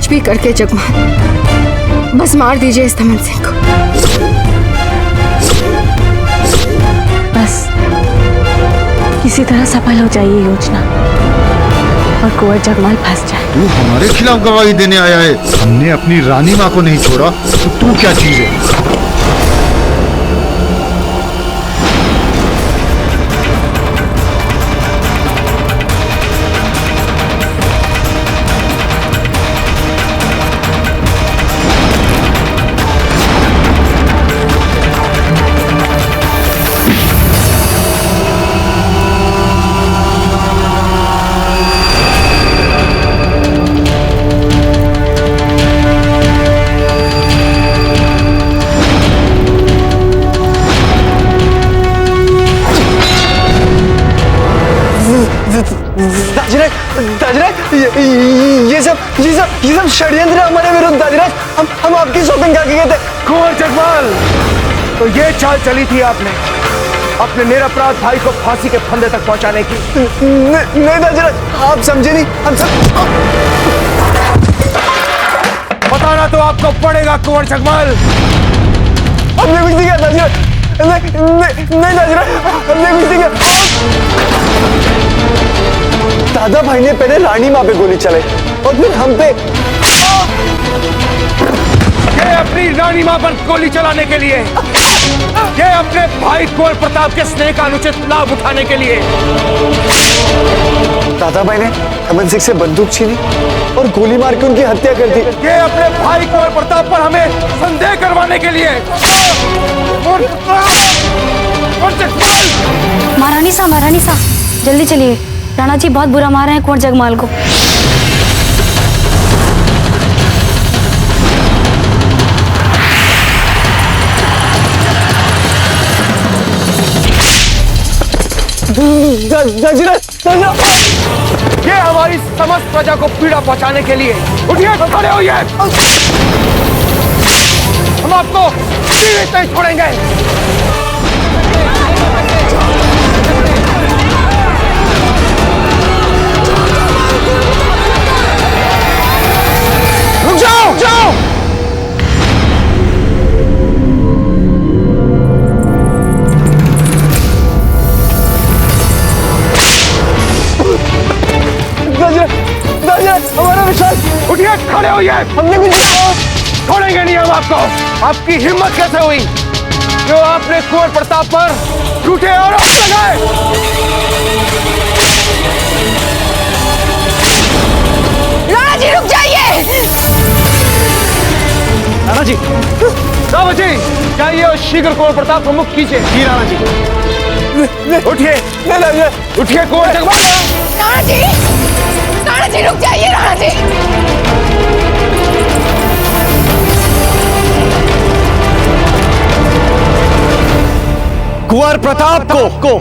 कुछ भी करके जगमाल, बस मार दीजिए इस दमन सिंह को। बस किसी तरह सफल हो जाए ये योजना और कुंवर जगमाल फंस जाए। तू हमारे खिलाफ गवाही देने आया है। हमने अपनी रानी माँ को नहीं छोड़ा तो तू क्या चीज है? ये सब षड्यंत्र हमारे विरुद्ध दादीराज। हम आपकी शॉपिंग करके गए थे। कुंवर जगमाल, तो ये चाल चली थी आपने अपने निरपराध भाई को फांसी के फंदे तक पहुंचाने की? नहीं दादीराज, आप समझे नहीं। हम सब बताना तो आपको पड़ेगा कुंवर जगमाल। हमने कुछ नहीं किया दादीराज। नहीं दादीराज, हमने कुछ नहीं किया। दादा भाई ने पहले रानी माँ पे गोली चलाई और फिर हम पे। ये अपनी रानी माँ पर गोली चलाने के लिए, ये अपने भाई कुंवर प्रताप के स्नेह का अनुचित लाभ उठाने के लिए। दादा भाई ने दमन सिंह से बंदूक छीनी और गोली मार के उनकी हत्या कर दी। ये अपने भाई कुंवर प्रताप पर हमें संदेह करवाने के लिए। महारानी साहब जल्दी चलिए, राणा जी बहुत बुरा मार रहे हैं कुंवर जगमाल को। ये हमारी समस्त प्रजा को पीड़ा पहुंचाने के लिए। उठिए, खड़े होइए। हम आपको जीवित नहीं छोड़ेंगे। रुक जाओ। हमारा विश्वास। उठिए, खड़े होइए। हमने कुछ नहीं। छोड़ेंगे नहीं हम आपको। आपकी हिम्मत कैसे हुई जो आपने कुंवर प्रताप पर झूठे आरोप लगाए? राणा जी रुक जाइए। राणा जी, जाइए और शीघ्र कुंवर प्रताप को मुक्त कीजिए। जी राणा जी। उठिए, उठिए कुंवर जगमाल। राणा जी रुक जाइए। राणा जी कुंवर प्रताप को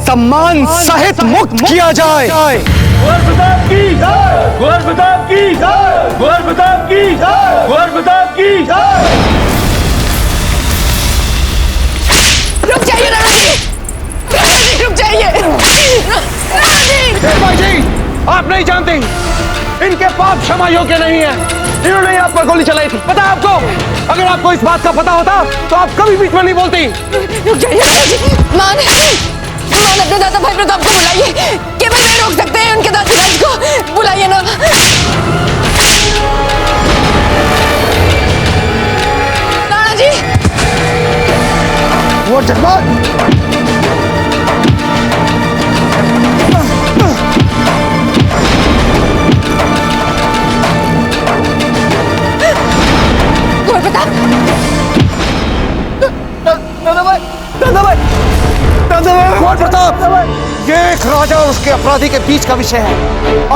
सम्मान सहित मुक्त किया जाए। कुंवर प्रताप की जय, कुंवर प्रताप की जय, कुंवर प्रताप की जय, कुंवर प्रताप की जय। रुक जाइए। राणा जी रुक जाइए। राणा जी। भाई जी, आप नहीं जानते, इनके पाप क्षमा योग्य नहीं है। इन्होंने ही आप पर गोली चलाई थी, पता है आपको? अगर आपको इस बात का पता होता तो आप कभी बीच में नहीं बोलती। रुक जाइए राणा जी। मान अपने दादा भाई प्रताप को बुलाइए। केवल वे रोक सकते हैं उनके दादाजी को। बुलाइए ना। राणा जी। वो जगमाल, कुंवर प्रताप, ये एक राजा और उसके अपराधी के बीच का विषय है।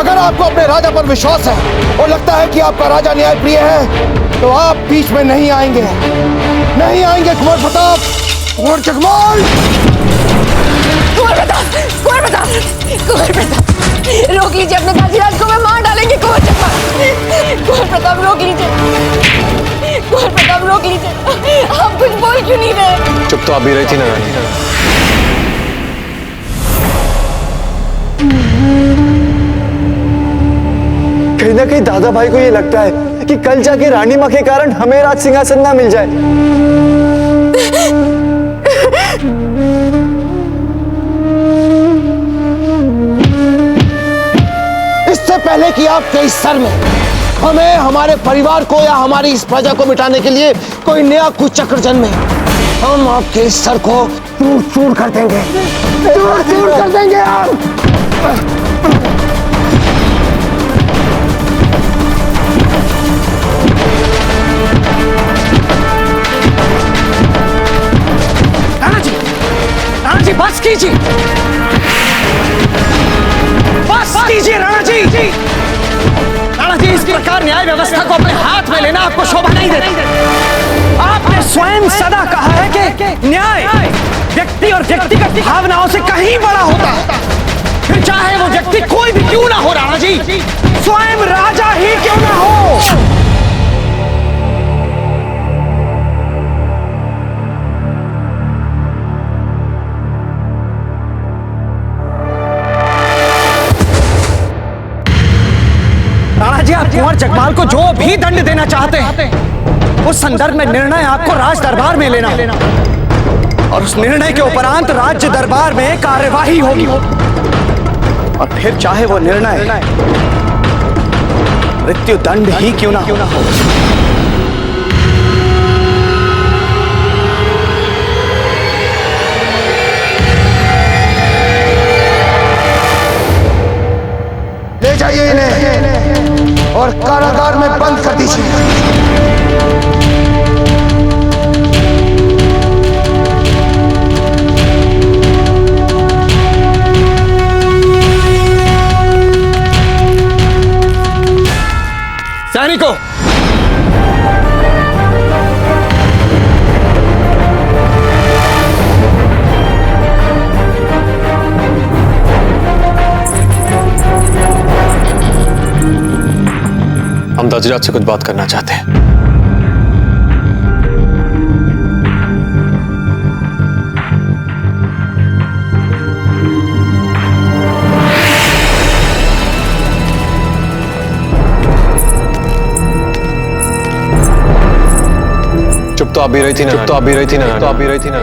अगर आपको अपने राजा पर विश्वास है और लगता है कि आपका राजा न्यायप्रिय है तो आप बीच में नहीं आएंगे। नहीं आएंगे कुंवर प्रताप। कुंवर जगमाल। कुंवर प्रताप रोक लीजिए अपने दाजीराज को। मैं मार डालेंगे कुंवर जगमाल। कुंवर प्रताप रोक लीजिए। कुंवर प्रताप रोक लीजिए। आप कुछ बोल क्यों नहीं रहे? चुप तो आप भी रही थी ना रानी। ना कहीं दादा भाई को ये लगता है कि कल जाके रानी माँ के कारण हमें राज सिंहासन ना मिल जाए। इससे पहले कि आपके इस सर में हमें, हमारे परिवार को या हमारी इस प्रजा को मिटाने के लिए कोई नया कुचक्र जन्मे, हम आपके इस सर को चूर चूर कर देंगे, चूर चूर कर देंगे हम। राणा जी बस कीजिए, बस कीजिए राणा जी। राणा जी, इस प्रकार न्याय व्यवस्था को अपने हाथ में लेना आपको शोभा नहीं देता। आपने स्वयं सदा कहा है कि न्याय व्यक्ति और व्यक्तिगत भावनाओं से कहीं बड़ा होता है, फिर चाहे वो व्यक्ति कोई भी क्यों ना हो राणा जी, स्वयं राजा ही क्यों ना हो। राणा जी, आप कुंवर जगमाल को जो भी दंड देना चाहते हैं, उस संदर्भ में निर्णय आपको राज दरबार में लेना और उस निर्णय के उपरांत राज्य दरबार में कार्यवाही होगी, और फिर चाहे वो निर्णय मृत्यु दंड ही क्यों ना हो। ले जाइए इन्हें और कारागार में बंद कर दीजिए। सैनिकों, हम दाजीराज से कुछ बात करना चाहते हैं। चुप तो आप भी रही थी ना, चुप तो आप भी रही थी ना, तो आप भी रही थी ना।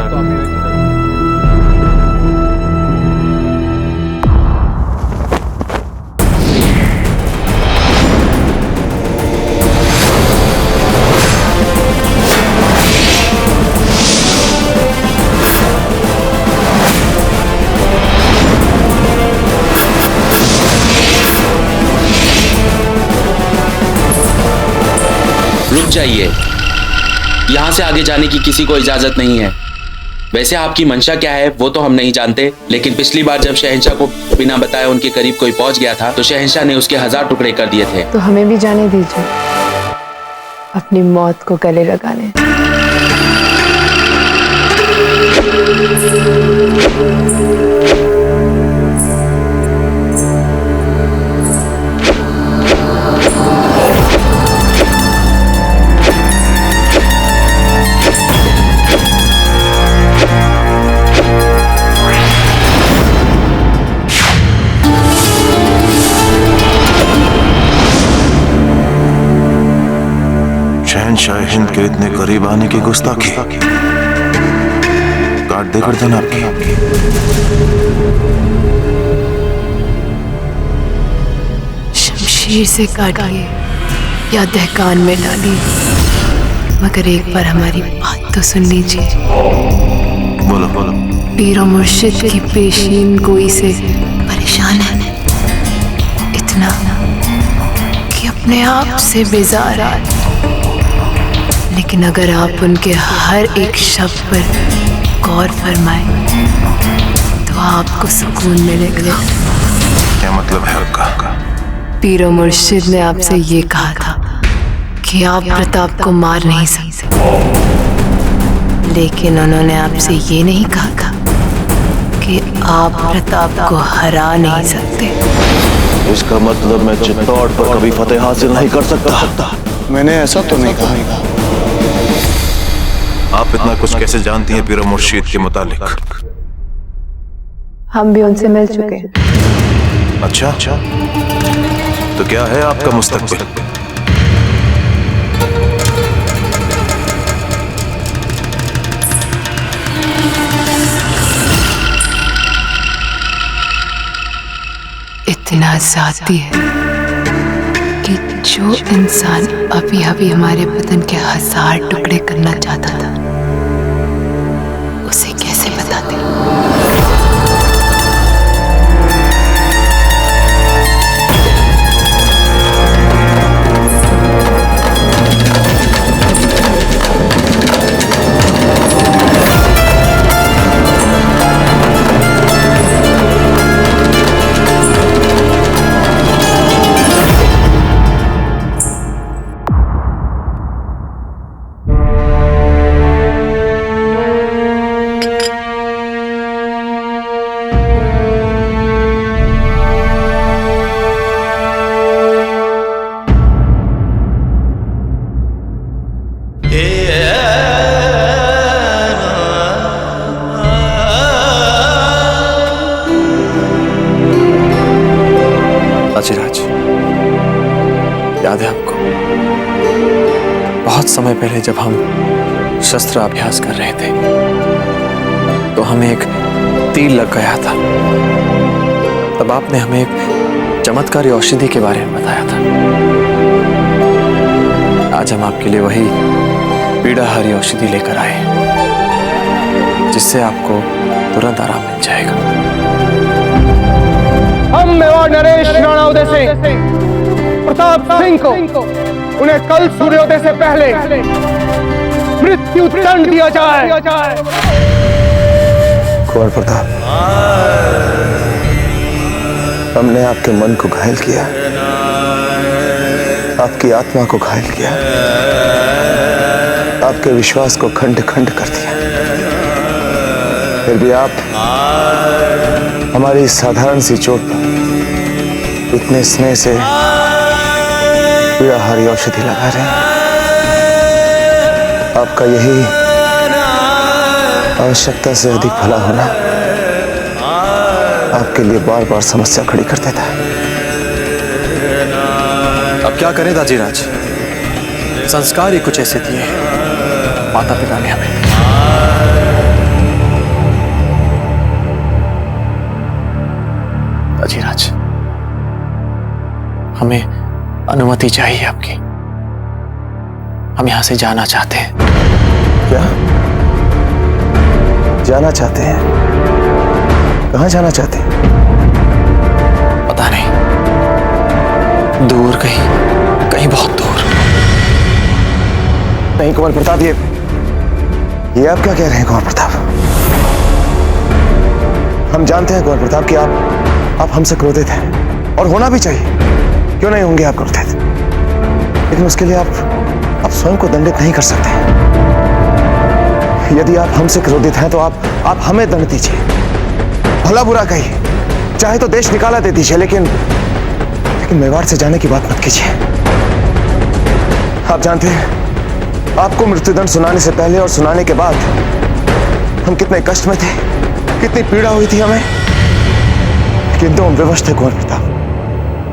रुक जाइए, यहाँ से आगे जाने की किसी को इजाजत नहीं है। वैसे आपकी मंशा क्या है वो तो हम नहीं जानते, लेकिन पिछली बार जब शहंशाह को बिना बताए उनके करीब कोई पहुंच गया था तो शहंशाह ने उसके 1000 टुकड़े कर दिए थे। तो हमें भी जाने दीजिए, अपनी मौत को गले लगाने। शहंशाह हिंद के इतने करीब आने की गुस्ताखी, काट दे गर्दन आपकी। शमशीर से काटिए या दहकान में डालिए, मगर एक बार हमारी बात तो सुन लीजिए। बोलो बोलो। पीर और मुर्शिद की पेशीन गोई से परेशान है, इतना कि अपने आप से बेजार है। लेकिन अगर आप उनके हर एक शब्द पर गौर फरमाएं तो आपको सुकून मिलेगा। क्या मतलब है आपका? पीर और मुर्शिद ने आपसे ये कहा था कि आप प्रताप को मार नहीं सकते, लेकिन उन्होंने आपसे ये नहीं कहा था कि आप प्रताप को हरा नहीं सकते। इसका मतलब मैं चित्तौड़ पर कभी फतेह हासिल नहीं कर सकता। मैंने ऐसा तो नहीं कहा। आप इतना कुछ कैसे जानती हैं पीर मुर्शिद के मुतालिक? हम भी उनसे मिल चुके हैं। अच्छा, तो क्या है आपका मुस्तकबिल? इतना जाती है कि जो इंसान अभी अभी हमारे बदन के 1000 टुकड़े करना चाहता था, उसे कैसे बताते? अजिराज, याद है आपको बहुत समय पहले जब हम शस्त्र अभ्यास कर रहे थे तो हमें एक तीर लग गया था। तब आपने हमें एक चमत्कारी औषधि के बारे में बताया था। आज हम आपके लिए वही पीड़ाहारी औषधि लेकर आए जिससे आपको तुरंत आराम मिल जाएगा। हम मेवाड़ नरेश राणा उदय सिंह प्रताप सिंह को उन्हें कल सूर्योदय से पहले मृत्यु दंड दिया जाए। कुंवर प्रताप, हमने आपके मन को घायल किया, आपकी आत्मा को घायल किया, आपके विश्वास को खंड खंड कर दिया। फिर भी आप हमारी इस साधारण सी चोट पर इतने स्नेह से पीड़ाहारी औषधि लगा रहे हैं। आपका यही आवश्यकता से अधिक भला होना आपके लिए बार बार समस्या खड़ी कर देता है। अब क्या करें दाजीराज, संस्कार ही कुछ ऐसे दिए हैं माता पिता ने हमें। दाजीराज, हमें अनुमति चाहिए आपकी। हम यहां से जाना चाहते हैं। क्या जाना चाहते हैं? कहां जाना चाहते हैं? पता नहीं, दूर कहीं कहीं बहुत दूर। नहीं कुंवर प्रताप, ये आप क्या कह रहे हैं कुंवर प्रताप? हम जानते हैं कुंवर प्रताप कि आप हमसे क्रोधित हैं और होना भी चाहिए। क्यों नहीं होंगे आप क्रोधित? लेकिन उसके लिए आप स्वयं को दंडित नहीं कर सकते। यदि आप हमसे क्रोधित हैं तो आप हमें दंड दीजिए, भला बुरा कहिए, चाहे तो देश निकाला दे दीजिए, लेकिन मेवाड़ से जाने की बात मत कीजिए। आप जानते हैं आपको मृत्युदंड सुनाने से पहले और सुनाने के बाद हम कितने कष्ट में थे, कितनी पीड़ा हुई थी हमें, किंतु हम विवश थे कुंवर प्रताप।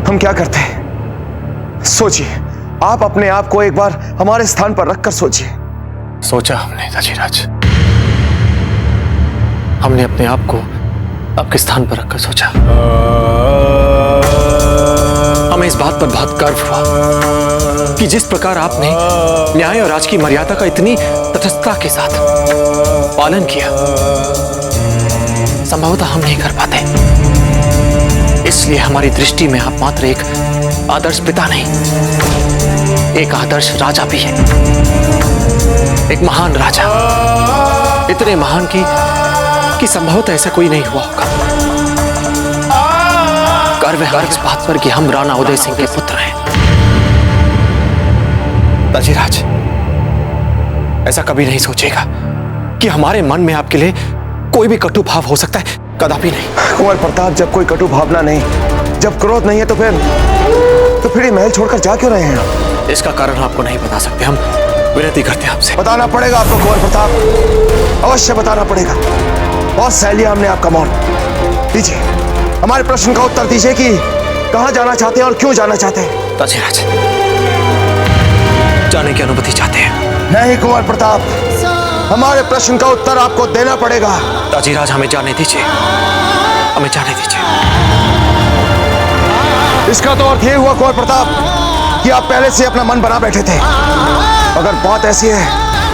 हम क्या करते हैं? सोचिए, आप अपने आप को एक बार हमारे स्थान पर रखकर सोचिए। सोचा हमने दाजीराज, हमने अपने आप को आपके स्थान पर रखकर सोचा। हमें इस बात पर बहुत गर्व हुआ कि जिस प्रकार आपने न्याय और राज की मर्यादा का इतनी तटस्थता के साथ पालन किया, संभवतः हम नहीं कर पाते। इसलिए हमारी दृष्टि में आप मात्र एक आदर्श पिता नहीं, एक आदर्श राजा भी है। एक महान राजा, इतने महान कि संभवतः ऐसा कोई नहीं हुआ होगा। गर्व है हमें इस बात पर कि हम राणा उदय सिंह के पुत्र हैं। दाजीराज, ऐसा कभी नहीं सोचेगा कि हमारे मन में आपके लिए कोई भी कटु भाव हो सकता है, कदापि नहीं। कुंवर प्रताप, जब कोई कटु भावना नहीं, जब क्रोध नहीं है तो फिर ये महल छोड़कर जा क्यों रहे हैं आप? इसका कारण आपको नहीं बता सकते, हम विनती करते हैं आपसे। बताना पड़ेगा आपको कुंवर प्रताप, अवश्य बताना पड़ेगा। बहुत सह लिया हमने आपका मौन। दीजिए, हमारे प्रश्न का उत्तर दीजिए कि कहां जाना चाहते हैं और क्यों जाना चाहते हैं? ताजीराज, जाने की अनुमति चाहते हैं। नहीं कुंवर प्रताप, हमारे प्रश्न का उत्तर आपको देना पड़ेगा। ताजीराज, हमें जाने दीजिए, हमें जाने दीजिए। इसका तो अर्थ ये हुआ कुंवर प्रताप कि आप पहले से अपना मन बना बैठे थे। अगर बात ऐसी है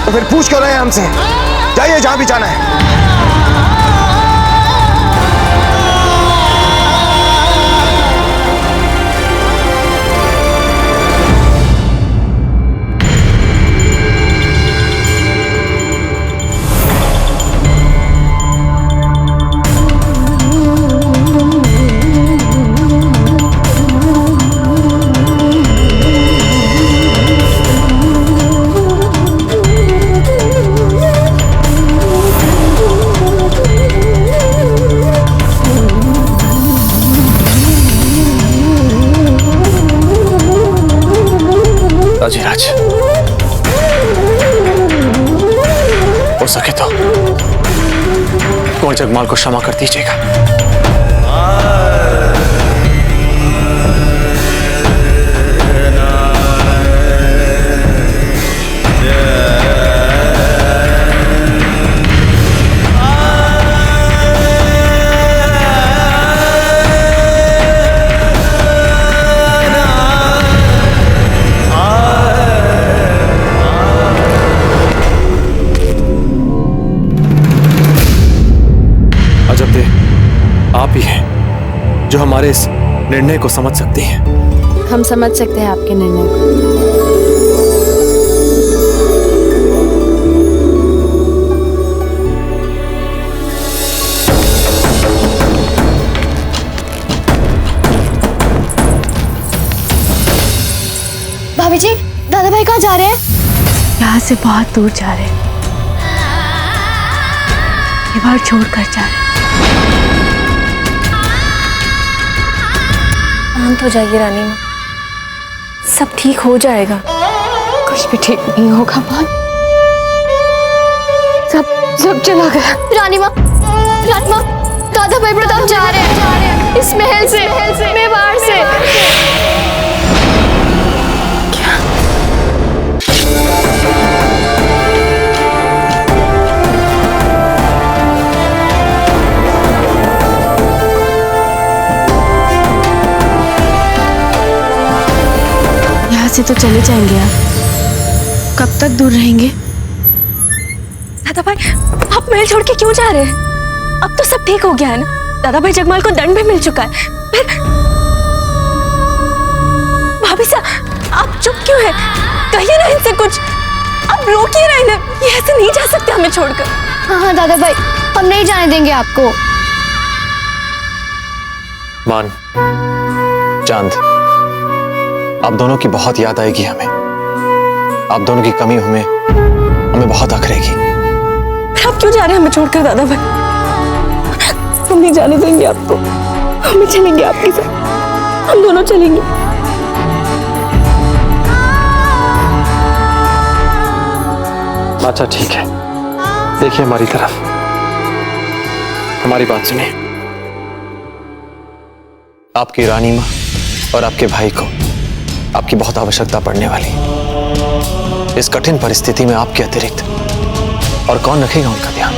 तो फिर पूछ क्यों रहे हैं हमसे? जाइए जहां भी जाना है। ताजीराज, हो सके तो कुंवर जगमाल को क्षमा कर दीजिएगा। आप ही हैं जो हमारे इस निर्णय को समझ सकते हैं। हम समझ सकते हैं आपके निर्णय को। भाभी जी, दादा भाई कहाँ जा रहे हैं? यहाँ से बहुत दूर जा रहे हैं, ये बार छोड़कर जा रहे हैं। शांत हो जाइए रानी माँ, सब ठीक हो जाएगा। कुछ भी ठीक नहीं होगा माँ, सब चला गया। रानी माँ, दादा भाई प्रताप जा रहे हैं इस महल से, मेवाड़ से। क्या? यहाँ से तो चले जाएंगे आप, कब तक दूर रहेंगे? दादा भाई, आप महल छोड़ के क्यों जा रहे हैं? अब तो सब ठीक हो गया है ना? दादा भाई जगमाल को दंड भी मिल चुका है। फिर भाभी साहब, आप चुप क्यों हैं? कहिए ना इनसे कुछ, आप रोकिए ना इन्हें, ये ऐसे नहीं जा सकते हमें छोड़कर। हाँ दादा भाई, हम नहीं जाने देंगे आपको। मान, चांद, आप दोनों की बहुत याद आएगी हमें। आप दोनों की कमी हमें बहुत अखरेगी। आप क्यों जा रहे हैं हमें छोड़कर दादा भाई? हम नहीं जाने देंगे आपको, हम चलेंगे आपके साथ, हम दोनों चलेंगे। अच्छा ठीक है, देखिए हमारी तरफ, हमारी बात सुनिए। आपकी रानी माँ और आपके भाई को आपकी बहुत आवश्यकता पड़ने वाली। इस कठिन परिस्थिति में आपके अतिरिक्त और कौन रखेगा उनका ध्यान?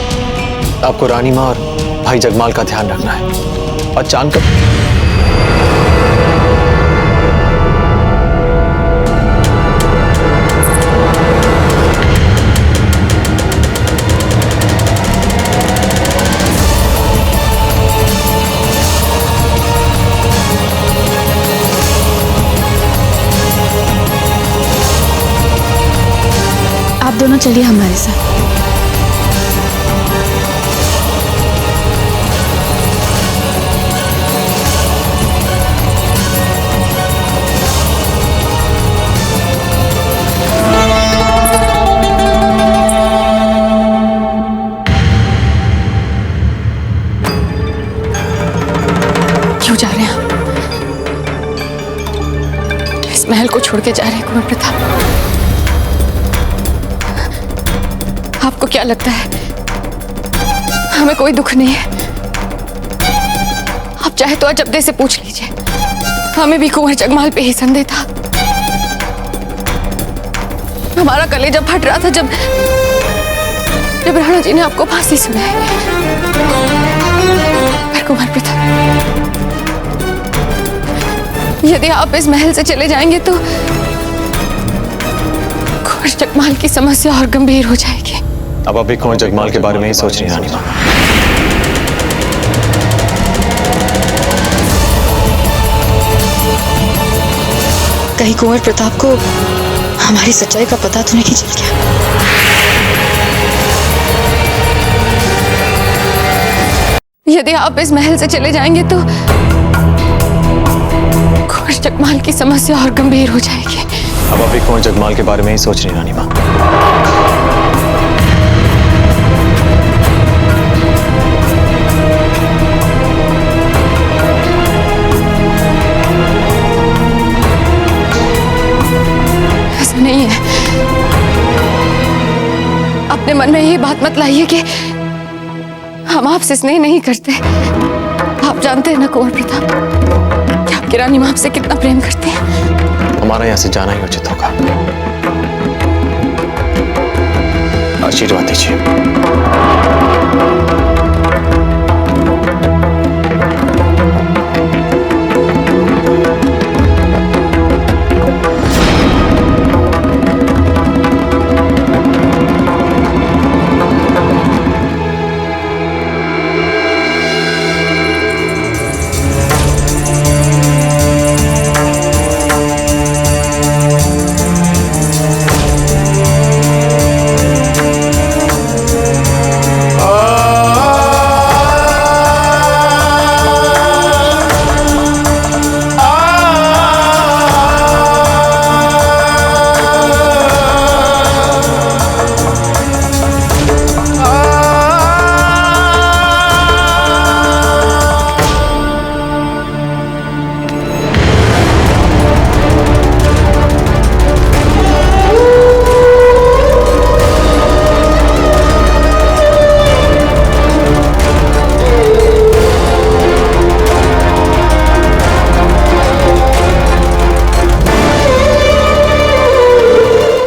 आपको रानी माँ और भाई जगमाल का ध्यान रखना है। और चांद का आप दोनों चलिए हमारे साथ। क्यों जा रहे हैं आप? इस महल को छोड़ के जा रहे हैं कुंवर प्रताप? आपको क्या लगता है हमें कोई दुख नहीं है? आप चाहे तो अजब्दे से पूछ लीजिए, हमें भी कुंवर जगमाल पे ही संदेह था। हमारा कलेजा फट रहा था जब राणा जी ने आपको फांसी सुनाई। पर कुंवर प्रताप, यदि आप इस महल से चले जाएंगे तो कुंवर जगमाल की समस्या और गंभीर हो जाएगी। अब अभी कुंवर जगमाल के बारे में ही सोच रही रानी माँ। कहीं कुंवर प्रताप को हमारी सच्चाई का पता तो नहीं चल गया? यदि आप इस महल से चले जाएंगे तो कुंवर जगमाल की समस्या और गंभीर हो जाएगी। अब अभी कुंवर जगमाल के बारे में ही सोच रही रानी माँ। ऐसा नहीं है। अपने मन में ये बात मत लाइए कि हम आपसे स्नेह नहीं करते। आप जानते हैं ना कुंवर प्रताप कि आपकी रानी माँ आपसे कितना प्रेम करती है। हमारा यहाँ से जाना ही उचित होगा। आशीर्वाद दीजिए।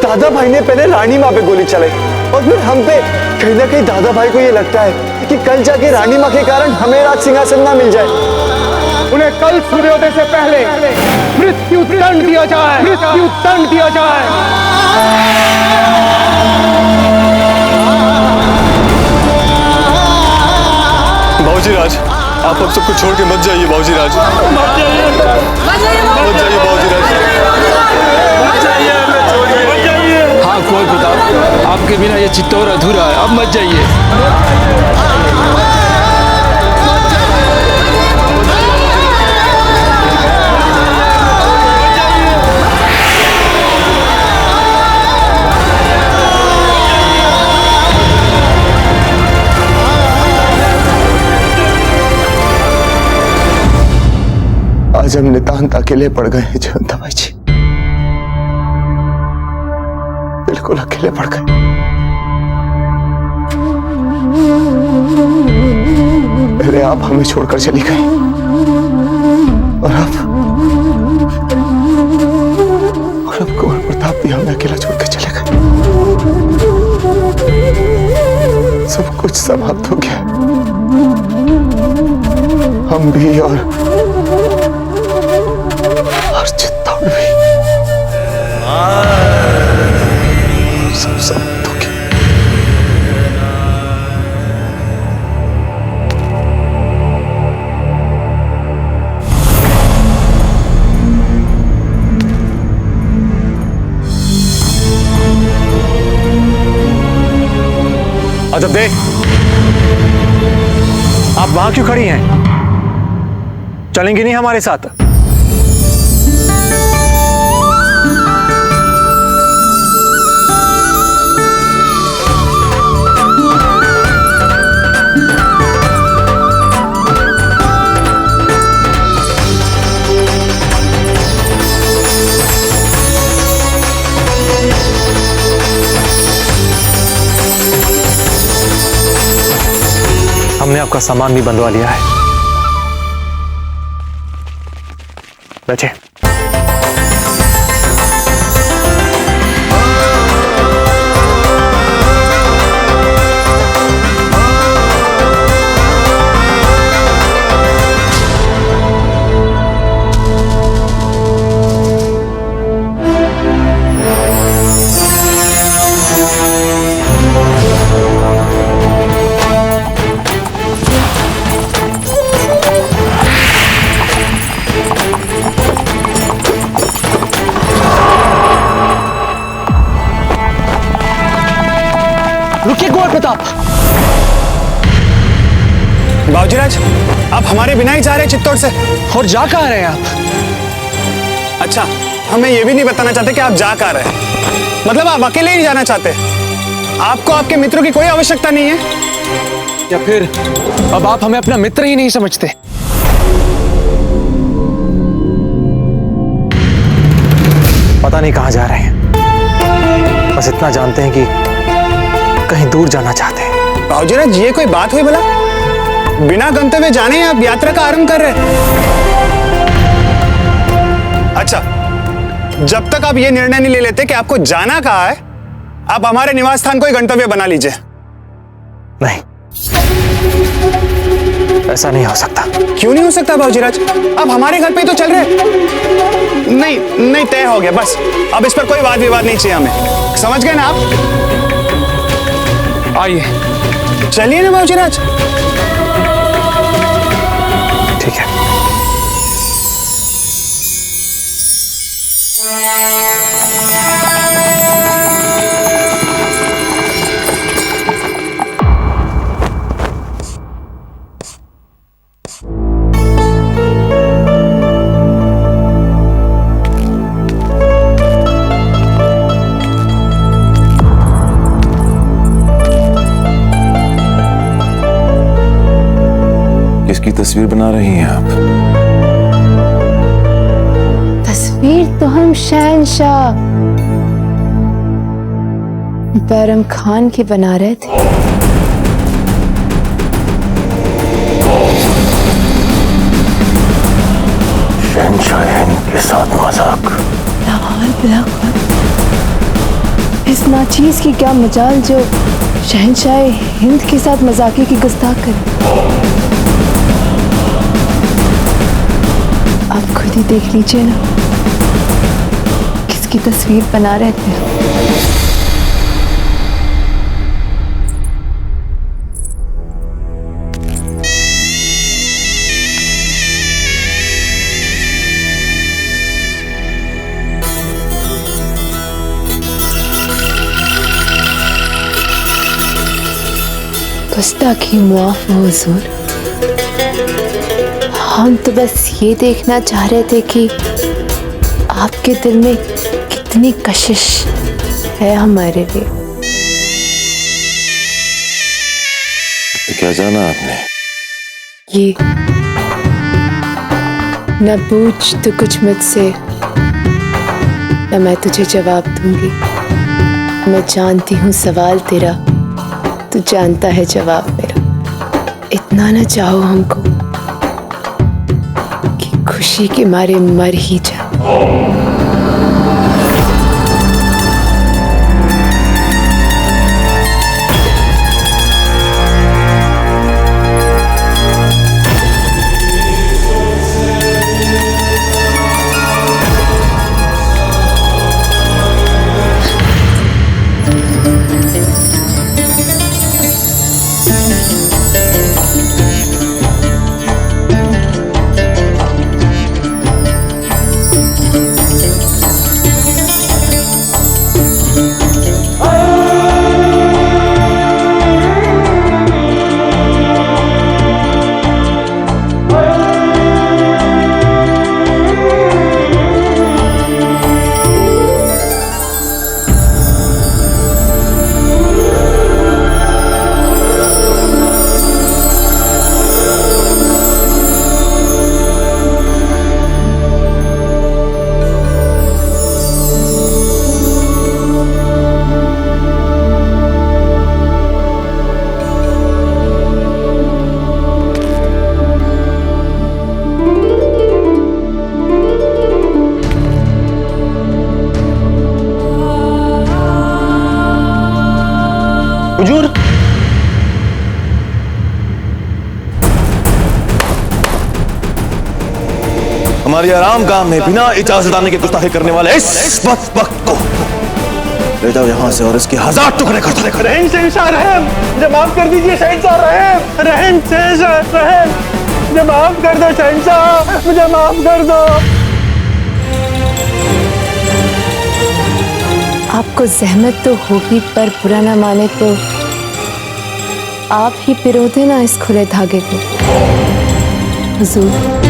दादा भाई ने पहले रानी माँ पे गोली चलाई और फिर हम पे। कहीं ना कहीं दादा भाई को ये लगता है कि कल जाके रानी माँ के कारण हमें राज सिंहासन ना मिल जाए। उन्हें कल सूर्योदय से पहले मृत्यु दंड दिया जाए, मृत्यु दंड दिया जाए। बाबूजी राज, आप अब सबको छोड़ के मत जाइए बाबूजी राज। मत जाइए बाबूजी राज। हाँ कुंवर प्रताप, आपके बिना ये चित्तौर अधूरा है। अब मत जाइए। आज हम नितांत अकेले पड़ गए हैं जयवंता बाई जी, बिल्कुल अकेले पड़ गए। पहले आप हमें छोड़कर चली गई और अब कुंवर प्रताप भी हमें अकेला छोड़कर चले गए। सब कुछ समाप्त हो गया। हम भी और चित्तौड़ भी सब समाप्त हो गया। अजब देख, आप वहां क्यों खड़ी हैं? चलेंगी नहीं हमारे साथ? हमने आपका सामान भी बंधवा लिया है। बैठिए। रुकिए कुंवर प्रताप। बाबूजीराज, आप हमारे बिना ही जा रहे हैं चित्तौड़ से? और जा कहाँ रहे हैं आप? अच्छा, हमें ये भी नहीं बताना चाहते कि आप जा कहाँ रहे हैं। मतलब आप अकेले ही जाना चाहते हैं? आपको आपके मित्रों की कोई आवश्यकता नहीं है? या फिर अब आप हमें अपना मित्र ही नहीं समझते? पता नहीं कहाँ जा रहे हैं, बस इतना जानते हैं कि कहीं दूर जाना चाहते हैं। बाबूजीराज, ये कोई बात हुई भला? बिना गंतव्य जाने आप यात्रा का आरंभ कर रहे हैं? अच्छा, जब तक आप ये निर्णय नहीं ले लेते कि आपको जाना कहाँ है, आप हमारे निवास स्थान को ही गंतव्य बना लीजिए। नहीं, ऐसा नहीं हो सकता। क्यों नहीं हो सकता बाबूजीराज? आप हमारे घर पे तो चल रहे। नहीं नहीं, तय हो गया, बस अब इस पर कोई वाद विवाद नहीं चाहिए हमें। समझ गए ना आप? आइए चलिए ना बाबूजीराज। ठीक है। किसकी तस्वीर बना रही हैं आप? तस्वीर तो हम शहंशाह बैरम खान की बना रहे थे। शहंशाह हिंद के साथ मजाक। लाहौर बिलावल, इस नाचीज की क्या मजाल जो शहंशाह हिंद के साथ मजाकी की गुस्ताख करे। आप खुद ही देख लीजिए ना, किसकी तस्वीर बना रहे थे। गुस्ताखी मुआफ हो हुजूर। हम तो बस ये देखना चाह रहे थे कि आपके दिल में कितनी कशिश है हमारे लिए। तो क्या जाना आपने? ये न पूछ तो कुछ मुझसे, न मैं तुझे जवाब दूंगी। मैं जानती हूँ सवाल तेरा, तू जानता है जवाब मेरा। इतना न चाहो हमको कि खुशी के मारे मर ही जाओ। हमारी आराम गाह में बिना इजाजत आने की गुस्ताखी करने वाले इस बदबख्त को ले जाओ यहाँ से और इसके 1000 टुकड़े कर दो। रहम शहंशाह रहम, मुझे माफ कर दीजिए शहंशाह रहम। रहम शहंशाह रहम, मुझे माफ कर दो शहंशाह, मुझे माफ कर दो। आपको जहमत तो होगी पर बुरा ना माने तो आप ही पिरो देना इस खुले धागे को। हुजूर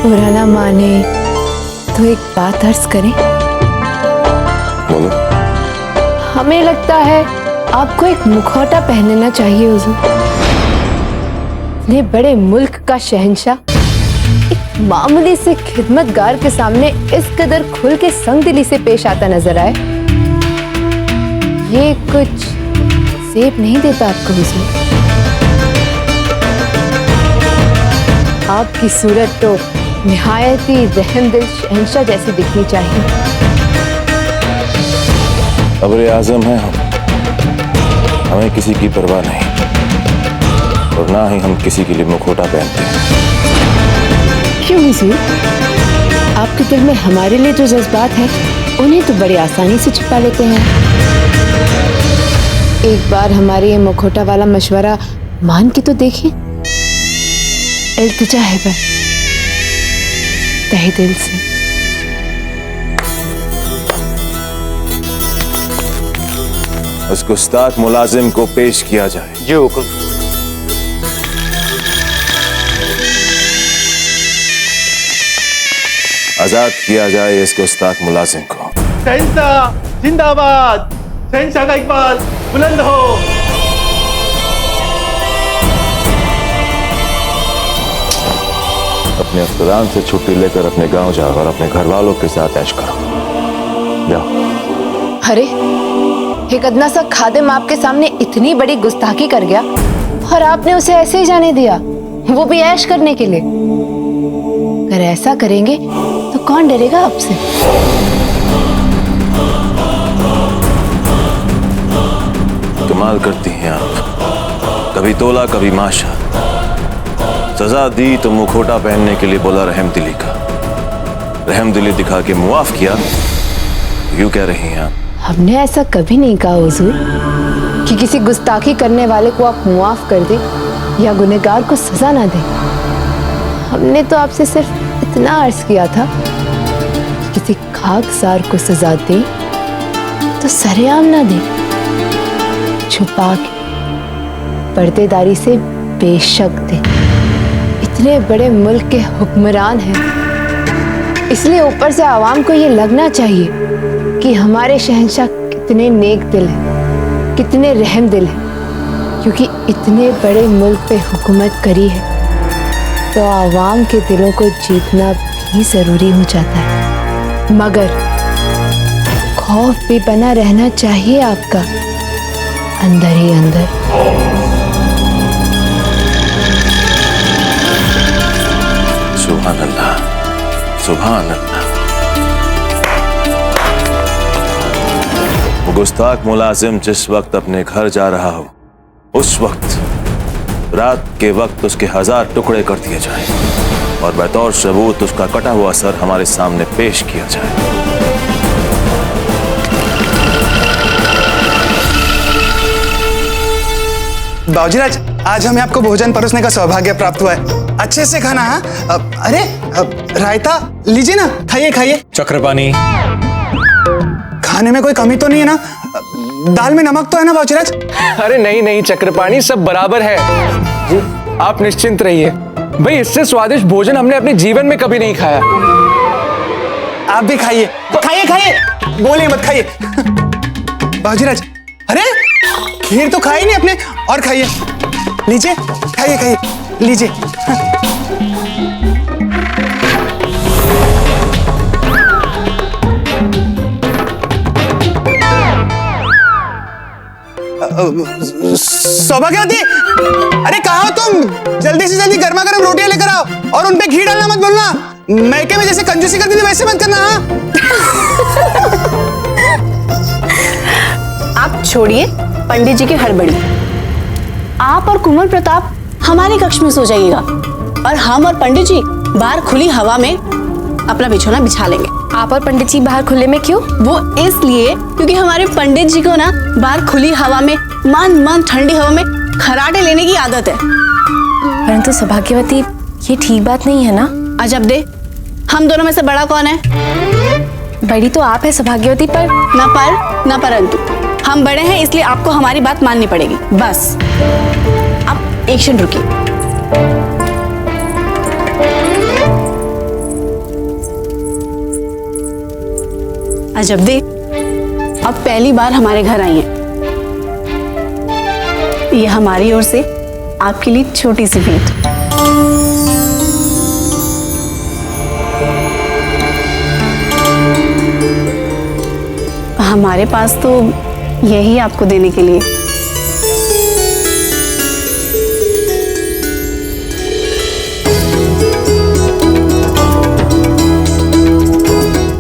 बुरा ना माने तो एक बात अर्ज करें। बोलो। हमें लगता है आपको एक मुखौटा पहनना चाहिए हुजूर। इतने बड़े मुल्क का शहंशाह एक मामूली से खिदमतगार के सामने इस कदर खुल के संगदिली से पेश आता नजर आए, ये कुछ सेब नहीं देता आपको हुजूर। आपकी सूरत तो निहायत ही रहमदिल शहंशाह जैसी दिखनी चाहिए। अब्र आज़म है हम, हमें किसी की परवाह नहीं और ना ही हम किसी के लिए मुखौटा पहनते हैं। क्यों हुजूर? आपके दिल में हमारे लिए जो जज्बात हैं उन्हें तो बड़ी आसानी से छुपा लेते हैं। एक बार हमारे ये मुखौटा वाला मशवरा मान के तो देखिए। इल्तिजा है बस तहे दिल से। उस गुस्ताख मुलाजिम को पेश किया जाए। जी हुक्म। आजाद किया जाए इस गुस्ताख मुलाजिम को। शहंशाह जिंदाबाद, शहंशाह का इकबाल बुलंद हो। अपने अफ्सरान से छुट्टी लेकर अपने गांव जाओ और अपने घर वालों के साथ ऐश करो। जाओ। अरे एक अदना सा खादिम आपके सामने इतनी बड़ी गुस्ताखी कर गया और आपने उसे ऐसे ही जाने दिया, वो भी ऐश करने के लिए। अगर ऐसा करेंगे तो कौन डरेगा आपसे? कमाल करती हैं आप, कभी तोला कभी माशा। सजा दी तो मुखौटा पहनने के लिए बोला रहमदिली का, रहमदिली दिखा के मुआफ किया। यूं कह रही हैं आप? हमने ऐसा कभी नहीं कहा हुजूर कि किसी गुस्ताखी करने वाले को आप मुआफ कर दे या गुनहगार को सजा ना दे। हमने तो आपसे सिर्फ इतना अर्ज किया था कि किसी खाकसार को सजा दे तो सरेआम ना दे, छुपा के पर्देदारी से बेशक दे। इतने बड़े मुल्क के हुक्मरान हैं, इसलिए ऊपर से आवाम को ये लगना चाहिए कि हमारे शहंशाह कितने नेक दिल हैं, कितने रहम दिल हैं। क्योंकि इतने बड़े मुल्क पे हुकूमत करी है तो आवाम के दिलों को जीतना भी जरूरी हो जाता है। मगर खौफ भी बना रहना चाहिए आपका अंदर ही अंदर। सुभान अल्लाह, सुभान अल्लाह। गुस्ताख मुलाजिम जिस वक्त अपने घर जा रहा हो उस वक्त रात के वक्त उसके 1000 टुकड़े कर दिए जाएं और बतौर सबूत उसका कटा हुआ सर हमारे सामने पेश किया जाए। बाबूजीराज, आज हमें आपको भोजन परोसने का सौभाग्य प्राप्त हुआ है। अच्छे से खाना। हाँ अरे रायता लीजिए ना, खाइए खाइए। चक्रपाणी, खाने में कोई कमी तो नहीं है ना? दाल में नमक तो है ना बाबूजीराज? अरे नहीं नहीं चक्रपाणी, सब बराबर है जी, आप निश्चिंत रहिए। भाई इससे स्वादिष्ट भोजन हमने अपने जीवन में कभी नहीं खाया। आप भी खाइए, खाइए खाइए, बोलिए मत, खाइए। बाबूजीराज, अरे खीर तो खाई नहीं अपने, और खाइए, लीजिए, खाइए खाइए, लीजिए। सौभाग्यवती, अरे कहाँ हो तुम? जल्दी से जल्दी गर्मा गर्म रोटियां लेकर आओ और उनपे घी डालना मत बोलना। मैके में जैसे कंजूसी करती थी वैसे मत करना। आप छोड़िए पंडित जी की हड़बड़ी। आप और कुंवर प्रताप हमारे कक्ष में सो जाइएगा और हम और पंडित जी बाहर खुली हवा में अपना बिछौना बिछा लेंगे। आप और पंडित जी बाहर खुले में क्यों? वो इसलिए क्योंकि हमारे पंडित जी को ना बाहर खुली हवा में मन ठंडी हवा में खराटे लेने की आदत है। परंतु सौभाग्यवती, ये ठीक बात नहीं है ना? अजब दे, हम दोनों में से बड़ा कौन है? बड़ी तो आप है सौभाग्यवती, पर ना परंतु हम बड़े हैं इसलिए आपको हमारी बात माननी पड़ेगी। बस अब एक क्षण रुकिए। अजब दे, अब पहली बार हमारे घर आई हैं। ये हमारी ओर से आपके लिए छोटी सी भेंट। हमारे पास तो यही आपको देने के लिए।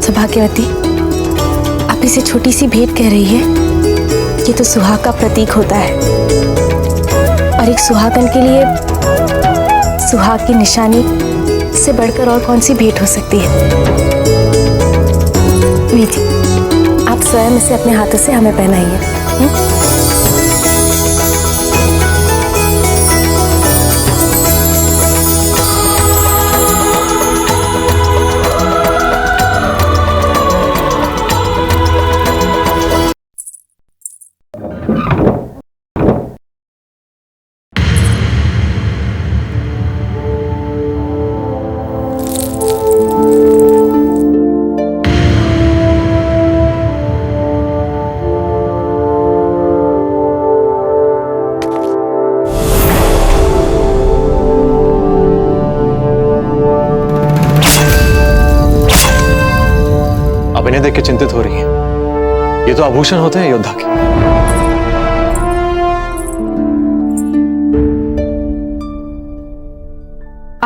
सौभाग्यवती, आप इसे छोटी सी भेंट कह रही है? ये तो सुहाग का प्रतीक होता है और एक सुहागन के लिए सुहाग की निशानी से बढ़कर और कौन सी भेंट हो सकती है? लीजिए, आप स्वयं इसे अपने हाथों से हमें पहनाइए। इन्हें देख के चिंतित हो रही हैं। ये तो आभूषण होते हैं योद्धा के।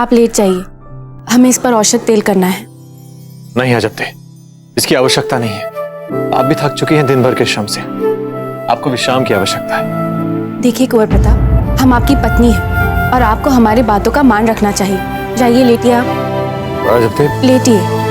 आप लेट जाइए, हमें इस पर औषध तेल करना है। नहीं अजबते, इसकी आवश्यकता नहीं है। आप भी थक चुकी हैं दिन भर के श्रम से। आपको विश्राम की आवश्यकता है। देखिए कुंवर प्रताप, हम आपकी पत्नी हैं और आपको हमारी बातों का मान रखना चाहिए। जाइए, लेटिए आप। अजबते, लेटिए।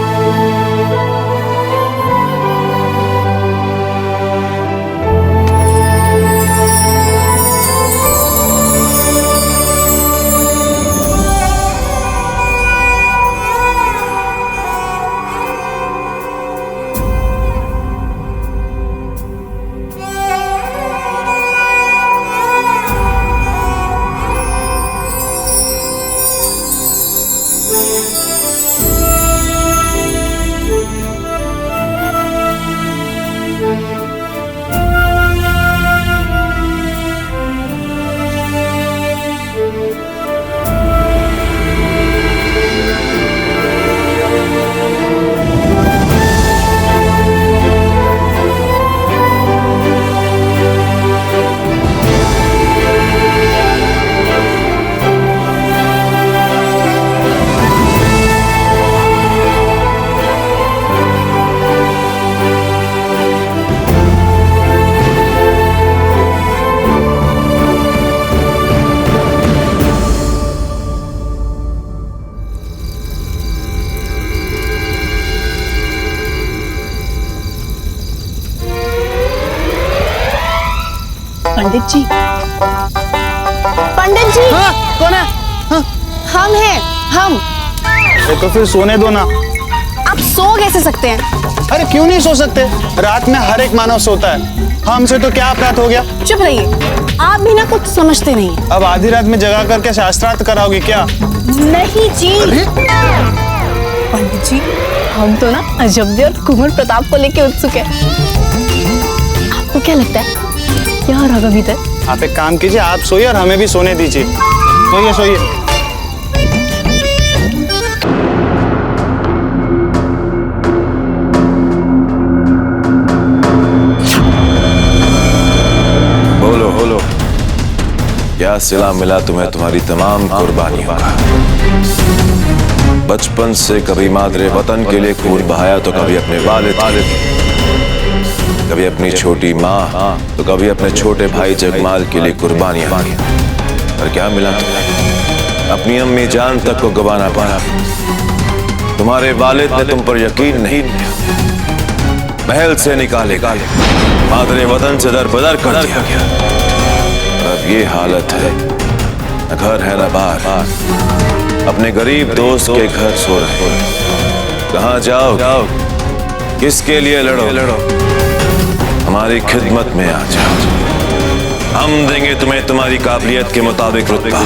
पंडित जी, पंडित जी। हाँ, कौन है? हाँ। हम हैं, हम। तो फिर सोने दो ना। आप सो कैसे सकते हैं? अरे क्यों नहीं सो सकते? रात में हर एक मानव सोता है। हमसे तो क्या अपराध हो गया? चुप रहिए, आप भी ना कुछ समझते नहीं। अब आधी रात में जगा करके शास्त्रार्थ कराओगी क्या? नहीं जी। पंडित जी, हम तो ना अजब दे और कुंवर प्रताप को लेके उत्सुक है। आपको क्या लगता है क्या हो रहा भीतर? आप एक काम कीजिए, आप सोइए और हमें भी सोने दीजिए। सोइए सोइए। बोलो बोलो, क्या क्या सिला मिला तुम्हें तुम्हारी तमाम कुर्बानियों का? बचपन से कभी मादरे वतन के लिए खून बहाया तो कभी अपने वालिद, कभी अपनी छोटी माँ, तो कभी अपने छोटे भाई जगमाल के लिए कुर्बानियां। पर क्या मिला तुम्हें? अपनी अम्मी जान तक को गंवाना पड़ा। तुम्हारे वालिद ने तुम पर यकीन नहीं किया, महल से निकाले, मादरे वतन से दरबदर कर दिया गया। अब ये हालत है, न घर है न बार, अपने गरीब दोस्त के घर सो रहे। कहाँ जाओ, किसके लिए लड़ो? हमारी खिदमत में आ जाओ, हम देंगे तुम्हें तुम्हारी काबिलियत के मुताबिक रुतबा,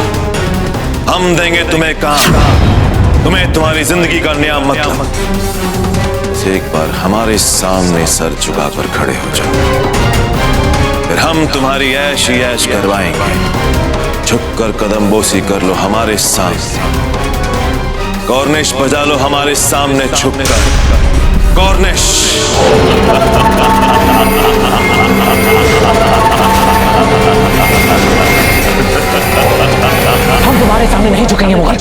हम देंगे तुम्हें काम, तुम्हें तुम्हारी जिंदगी का नया मतलब। एक बार हमारे सामने सर झुकाकर खड़े हो जाओ, फिर हम तुम्हारी ऐश ही ऐश करवाएंगे। झुककर कदम बोसी कर लो हमारे सामने, कॉर्निश बजा लो हमारे सामने झुककर, कॉर्निश। हम तुम्हारे सामने नहीं झुकेंगे मुगल।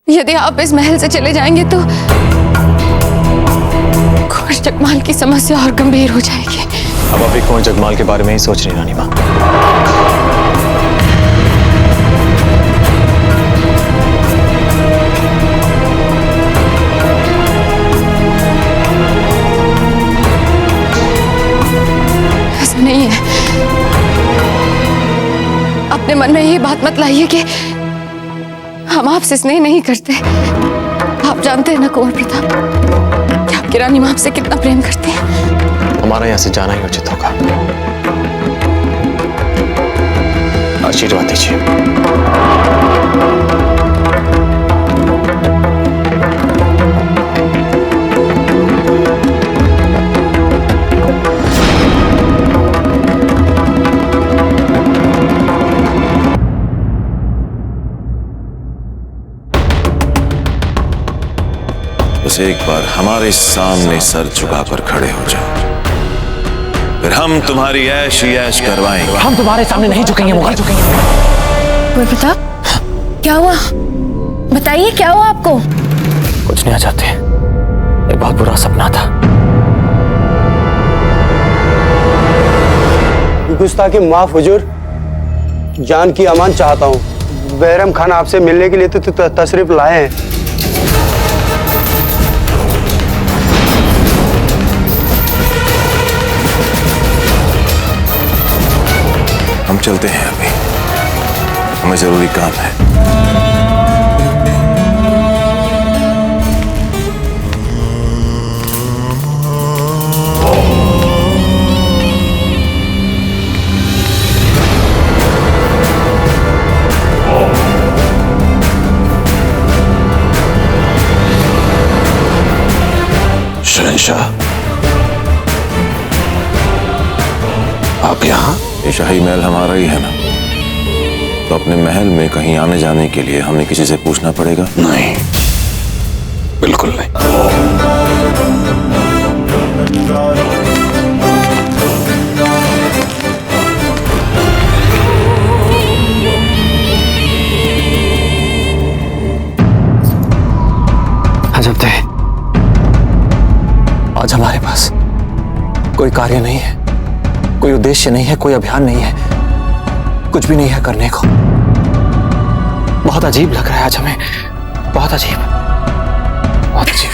यदि आप इस महल से चले जाएंगे तो कुंवर जगमाल की समस्या और गंभीर हो जाएगी। अब अभी कुंवर जगमाल के बारे में ही सोच रही रानी माँ। ऐसा नहीं है, अपने मन में ये बात मत लाइए कि हम आपसे स्नेह नहीं करते। आप जानते हैं ना कुंवर प्रताप कि आपकी रानी माँ आपसे कितना प्रेम करती है। हमारा यहाँ से जाना ही उचित होगा। आशीर्वाद दीजिए। बस एक बार हमारे सामने सर झुकाकर खड़े हो जाओ, फिर हम तुम्हारी ऐश ही ऐश करवाएंगे। हम तुम्हारे सामने नहीं झुकेंगे मुगल। कुंवर प्रताप, क्या हुआ? बताइए क्या हुआ आपको? कुछ नहीं, आ जाते। एक बहुत बुरा सपना था। गुस्ताखी माफ हुजूर, जान की अमान चाहता हूँ। बहरम खान आपसे मिलने के लिए तो तशरीफ लाए हैं। हम चलते हैं, अभी हमें जरूरी काम है। शहंशाह, आप यहाँ? ये शाही महल हमारा ही है ना, तो अपने महल में कहीं आने जाने के लिए हमें किसी से पूछना पड़ेगा? नहीं, बिल्कुल नहीं। अजब थे, आज हमारे पास कोई कार्य नहीं है, कोई उद्देश्य नहीं है, कोई अभियान नहीं है, कुछ भी नहीं है करने को। बहुत अजीब लग रहा है आज हमें, बहुत अजीब, बहुत अजीब।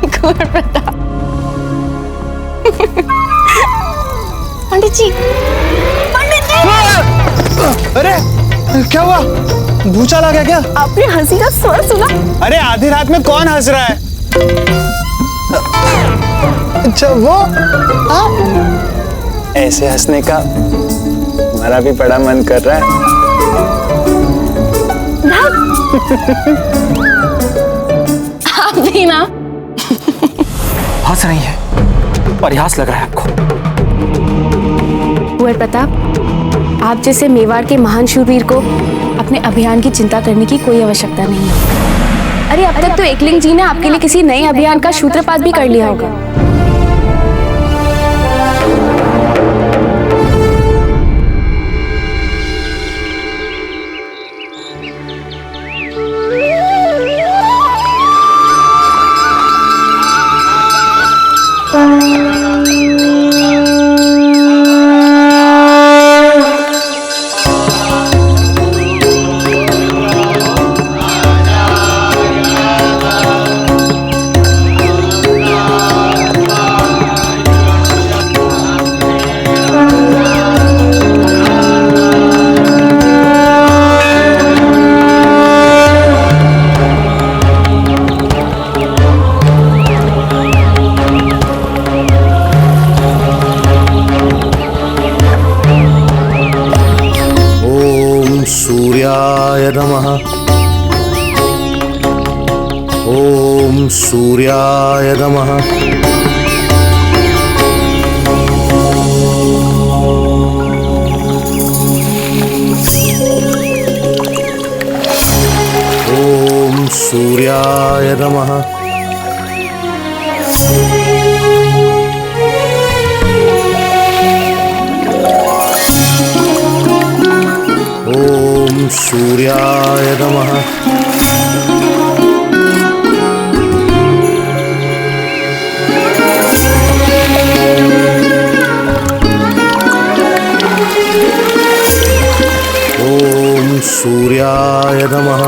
कुंवर प्रताप। पंडित जी, पंडित जी! अरे क्या हुआ? भूचाल आ गया क्या? आपने हंसी का स्वर सुना? अरे आधी रात में कौन हंस रहा है? अच्छा वो? ऐसे हंसने का हमारा भी बड़ा मन कर रहा है। आप भी ना हंस रही है, परिहास लग रहा है आपको। कुंवर प्रताप, आप जैसे मेवाड़ के महान शूरवीर को अपने अभियान की चिंता करने की कोई आवश्यकता नहीं है। अरे अब तक तो एकलिंग जी ने आपके लिए किसी नए अभियान का सूत्रपात भी कर लिया होगा। सूर्याय नमः। ओम सूर्याय नमः। ओम सूर्याय नमः। ओम सूर्याय नमः। ओम सूर्याय नमः।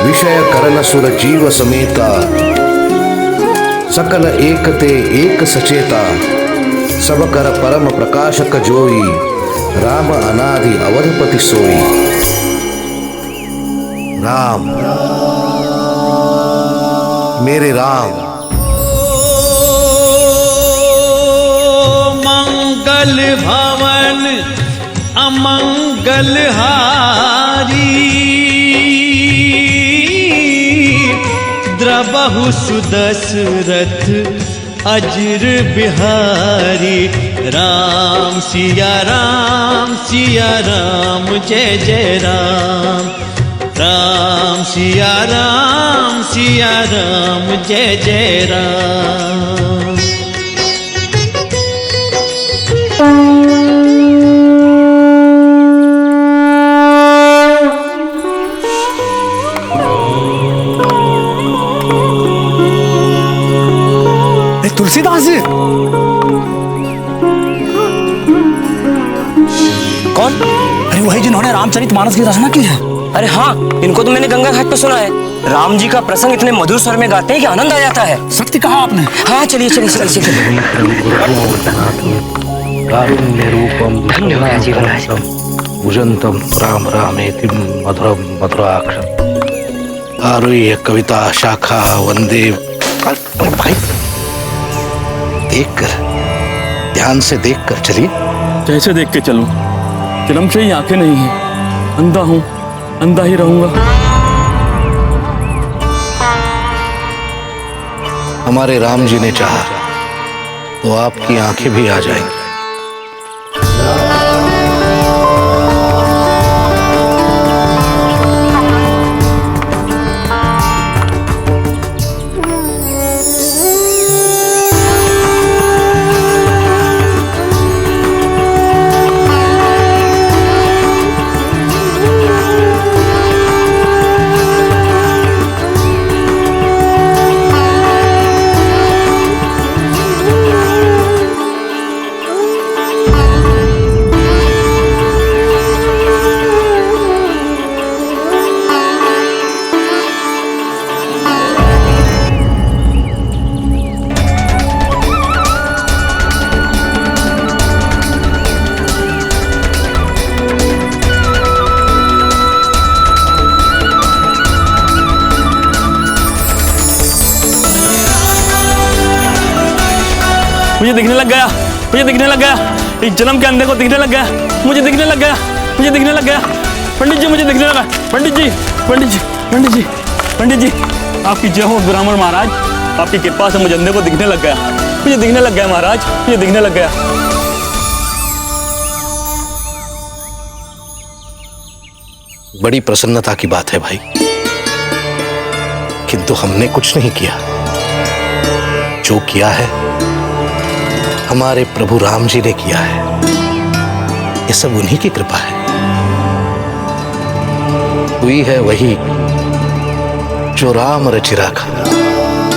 विषय करन सुर जीव समेता, सकल एकते एक सचेता, सब कर परम प्रकाशक जोई, राम अनादि अवधपति सोई। राम, मेरे राम। मंगल भवन अमंगल हारी, द्रबहु सुदशरथ अजर बिहारी। राम सिया राम जय जय राम। राम सिया राम जय जय राम। तुलसीदास जी कौन? अरे वही जिन्होंने रामचरितमानस की रचना की है। अरे हाँ, इनको तो मैंने गंगा घाट पे सुना है। राम जी का प्रसंग इतने मधुर स्वर में गाते हैं कि आनंद आ जाता है। सत्य कहा आपने। हाँ चलिए चलिए चलिए। भुजंतम राम रामेति मधुरम मधुराक्षरम् आरुह्य कविता शाखा वंदे। भाई देखकर, ध्यान से देखकर चलिए। कैसे देख के चलूं? जन्म से ही आंखें नहीं है, अंधा हूं, अंधा ही रहूंगा। हमारे राम जी ने चाहा तो आपकी आंखें भी आ जाएंगी। मुझे दिखने लग गया, मुझे दिखने लग गया, इस जन्म के अंधे को दिखने लग गया, मुझे दिखने लग गया, मुझे दिखने लग गया। पंडित जी मुझे दिखने लगा, पंडित जी, पंडित जी, पंडित जी, पंडित जी, आपकी जय हो ब्राह्मण महाराज, आपकी कृपा से मुझे अंधे को दिखने लग गया, मुझे दिखने लग गया महाराज, मुझे दिखने लग गया। बड़ी प्रसन्नता की बात है भाई, किंतु हमने कुछ नहीं किया। जो किया है हमारे प्रभु राम जी ने किया है, ये सब उन्हीं की कृपा है। हुई है वही जो राम रचि राखा,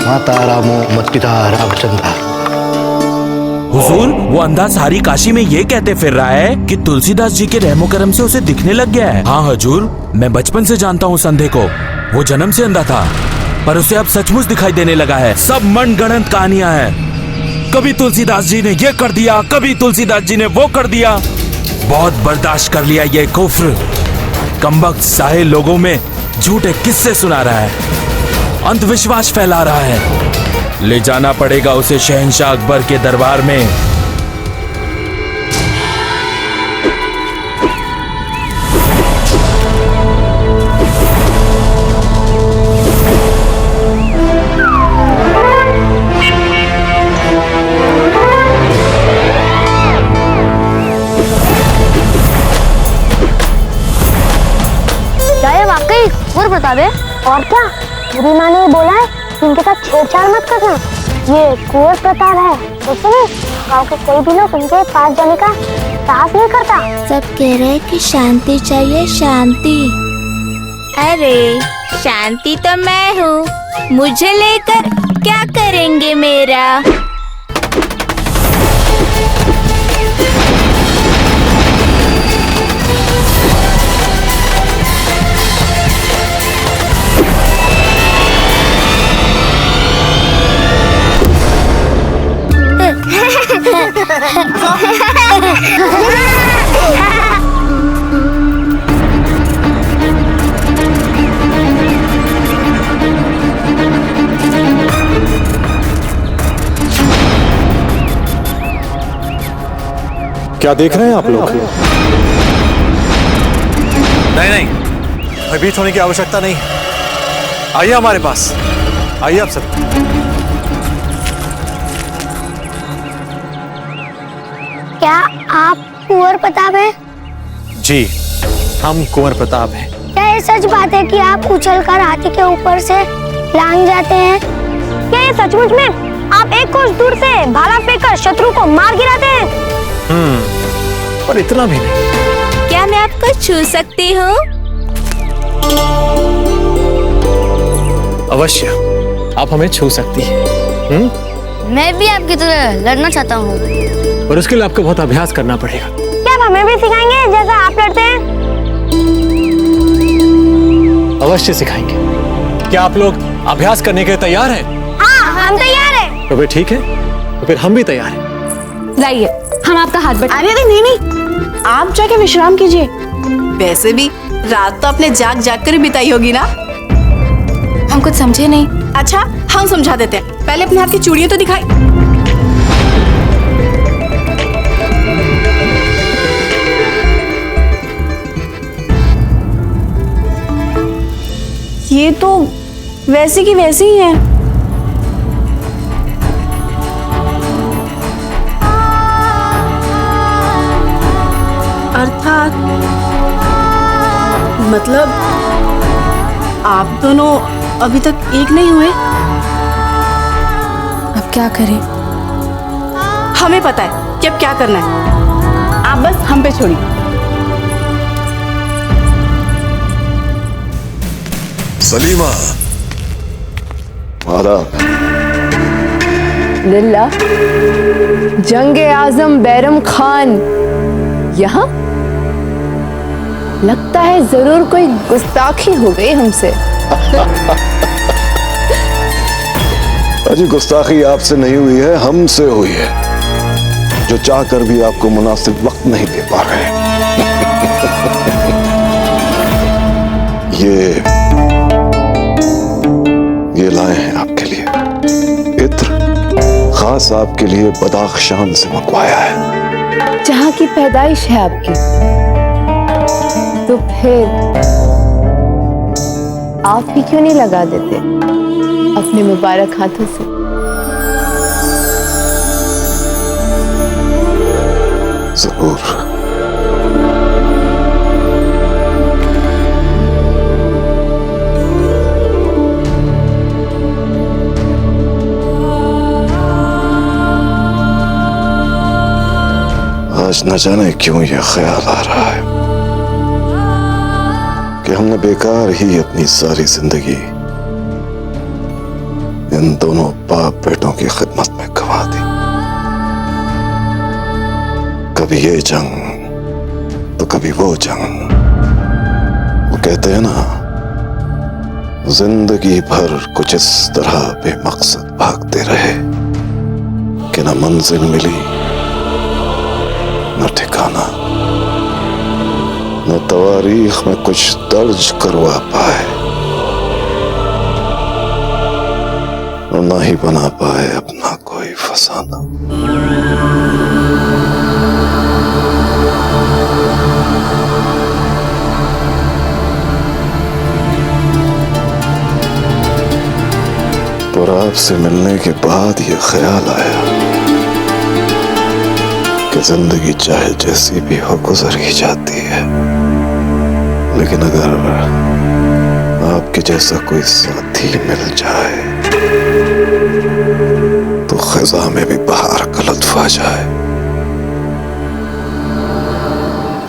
माता रामो मत पिता रामचंद्र। हुजूर, वो अंधा सारी काशी में ये कहते फिर रहा है कि तुलसीदास जी के रहमो करम से उसे दिखने लग गया है। हाँ हुजूर, मैं बचपन से जानता हूँ उस अंधे को। वो जन्म से अंधा था, पर उसे अब सचमुच दिखाई देने लगा है। सब मनगढ़ंत कहानियां हैं। कभी तुलसीदास जी ने ये कर दिया, कभी तुलसीदास जी ने वो कर दिया। बहुत बर्दाश्त कर लिया ये कुफ्र। कमबख्त साहिल लोगों में झूठे किस्से सुना रहा है, अंधविश्वास फैला रहा है। ले जाना पड़ेगा उसे शहंशाह अकबर के दरबार में। कुंवर प्रताप है। और क्या, मेरी माँ ने बोला है कि इनके साथ छेड़छाड़ मत करना। ये कुंवर प्रताप है, तो सुनो, गाँव के कोई भी लोग इनके पास जाने का साहस नहीं करता। सब कह रहे हैं कि शांति चाहिए, शांति। अरे शांति तो मैं हूँ, मुझे लेकर क्या करेंगे मेरा। क्या देख रहे हैं आप लोग? नहीं नहीं, भयभीत होने की आवश्यकता नहीं। आइए हमारे पास, आइए आप सब। क्या आप कुंवर प्रताप हैं? जी, हम कुंवर प्रताप हैं। क्या ये सच बात है कि आप उछलकर हाथी के ऊपर से लांग जाते हैं? क्या ये सचमुच में आप एक कोस दूर से भाला फेंककर शत्रु को मार गिराते हैं? पर इतना भी नहीं। क्या मैं आपको छू सकती हूँ? अवश्य, आप हमें छू सकती हैं। मैं भी आपकी तरह लड़ना चाहता हूँ, और उसके लिए आपको बहुत अभ्यास करना पड़ेगा। क्या आप हमें भी सिखाएंगे जैसा आप लड़ते हैं? अवश्य सिखाएंगे। क्या आप लोग अभ्यास करने के लिए तैयार हैं? हाँ, हम तैयार हैं। तो फिर ठीक है, तो फिर हम भी तैयार हैं। लाइए, हम आपका हाथ बटा। अरे नहीं, आप जाके विश्राम कीजिए। वैसे भी रात तो आपने जाग जाग कर बिताई होगी ना। हम कुछ समझे नहीं। अच्छा, हम समझा देते हैं। पहले अपने हाथ की चूड़ियां तो दिखाई। ये तो वैसी की वैसी ही है। अर्थात मतलब आप दोनों अभी तक एक नहीं हुए। अब क्या करें? हमें पता है कि अब क्या करना है। आप बस हम पे छोड़िए। सलीमा, लिल्ला, जंगे आजम बैरम खान यहाँ? लगता है जरूर कोई गुस्ताखी हो गई हमसे। अजी गुस्ताखी आपसे नहीं हुई है, हमसे हुई है, जो चाहकर भी आपको मुनासिब वक्त नहीं दे पा रहे। ये लाए हैं आपके लिए इत्र, खास लिबास आपके लिए बदाख्शान से मंगवाया है। जहाँ की पैदाइश है आपकी, तो फिर आप भी क्यों नहीं लगा देते अपने मुबारक हाथों से? जरूर। आज न जाने क्यों यह ख्याल आ रहा है कि हमने बेकार ही अपनी सारी जिंदगी इन दोनों बाप बेटों की खिदमत में गंवा दी। कभी ये जंग तो कभी वो जंग। वो कहते हैं ना, जिंदगी भर कुछ इस तरह बेमकसद भागते रहे कि न मंजिल मिली, न ठिकाना, न तवारीख में कुछ दर्ज करवा पाए, और न ही बना पाए अपना कोई फसाना। और आपसे मिलने के बाद ये ख्याल आया कि जिंदगी चाहे जैसी भी हो गुजर ही जाती है, लेकिन अगर आपके जैसा कोई साथी मिल जाए तो खज़ा में भी बहार का लुत्फ आ जाए,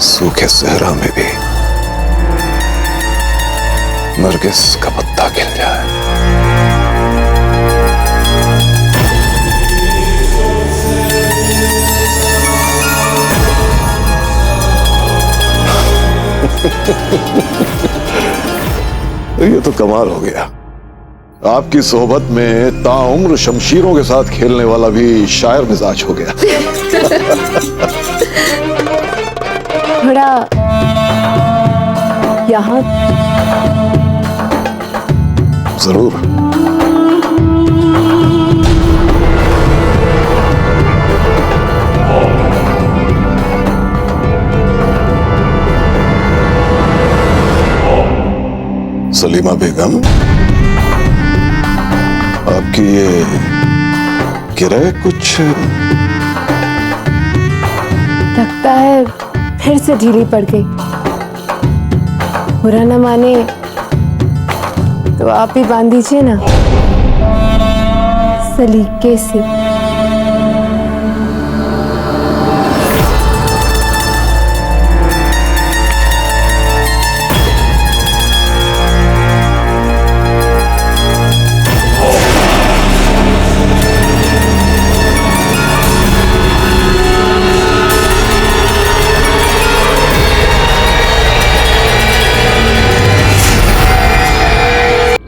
सूखे सहरा में भी नरगिस का पत्ता खिल जाए। ये तो कमाल हो गया। आपकी सोहबत में ताउम्र शमशीरों के साथ खेलने वाला भी शायर मिजाज हो गया। थोड़ा यहाँ जरूर। सलीमा बेगम, आपकी ये किराए कुछ लगता है फिर से ढीली पड़ गई। बुरा न माने तो आप ही बांध दीजिए ना, सलीके से।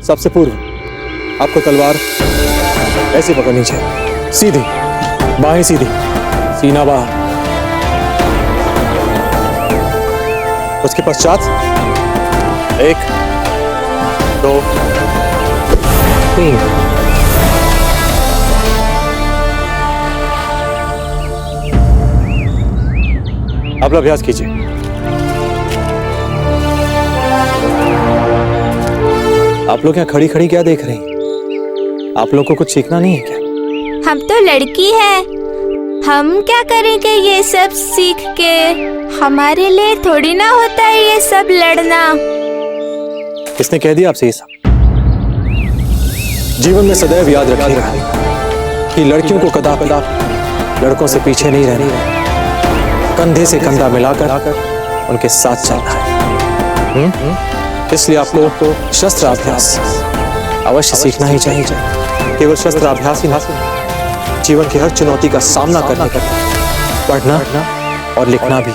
सबसे पूर्व आपको तलवार ऐसे पकड़नी चाहिए, सीधी, बाहें सीधी, सीना बाहर। उसके पश्चात 1, 2, 3। अब अभ्यास कीजिए। आप लोग यहाँ खड़ी खड़ी क्या देख रहे हैं? आप लोग को कुछ सीखना नहीं है क्या? हम तो लड़की है, हम क्या करेंगे ये सब सीख के? हमारे लिए थोड़ी ना होता है ये सब लड़ना। किसने कह दिया आपसे ये सब? जीवन में सदैव याद रखिएगा कि लड़कियों को कदापि लड़कों से पीछे नहीं रहना, कंधे से कंधा मिलाकर उनके साथ चलना है। इसलिए आप लोगों को शस्त्र अभ्यास अवश्य सीखना ही चाहिए। केवल शस्त्र अभ्यास ही नहीं, जीवन की हर चुनौती का सामना करने का पढ़ना और लिखना भी।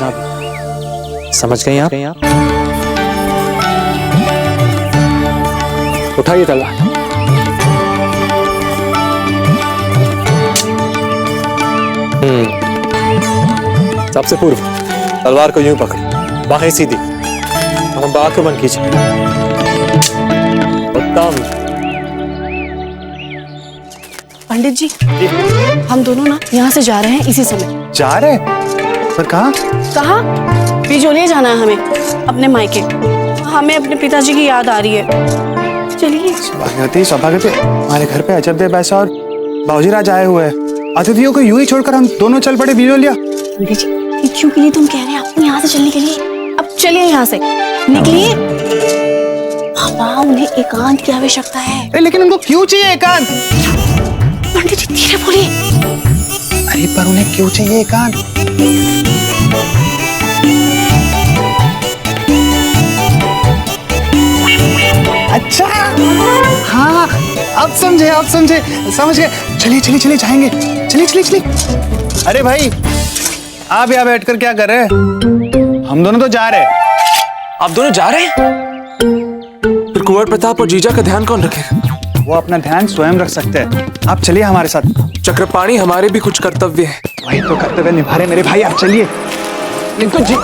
समझ गए आप? उठाइए तलवार। सबसे पूर्व तलवार को यूं पकड़िए, बाहें सीधी, हम आक्रमण कीजिए। उत्तम। पंडित जी, हम दोनों ना यहाँ से जा रहे हैं इसी समय। जा रहे? पर कहाँ? कहाँ? बिजोलिया जाना है हमें, अपने मायके। हमें अपने पिताजी की याद आ रही है। चलिए। सौभाग्यवती, हमारे घर पे अजब देव ऐसा और बाबूजी राज आए हुए हैं। अतिथियों को यूं ही छोड़कर हम दोनों चल पड़े बिजोलिया। पंडित जी, क्यों के लिए तुम कह रहे हैं आपको यहाँ से चलने के लिए? अब चलिए यहाँ से, निकलिए। पापा, उन्हें एकांत की आवश्यकता है। लेकिन उनको क्यों चाहिए एकांत? पंडित जी धीरे बोलिए। अरे पर उन्हें क्यों चाहिए एकांत? अच्छा, हाँ, अब समझे, समझ गए। चलिए चलिए चलिए जाएंगे, चलिए। अरे भाई, आप यहाँ बैठकर क्या कर रहे हैं? हम दोनों तो जा रहे हैं। आप दोनों जा रहे हैं? फिर कुंवर प्रताप और जीजा का ध्यान कौन रखेगा? वो अपना ध्यान स्वयं रख सकते हैं। आप चलिए हमारे साथ। चक्रपाणी, हमारे भी कुछ कर्तव्य है। वही तो कर्तव्य निभा रहे मेरे भाई, आप चलिए। इनको जी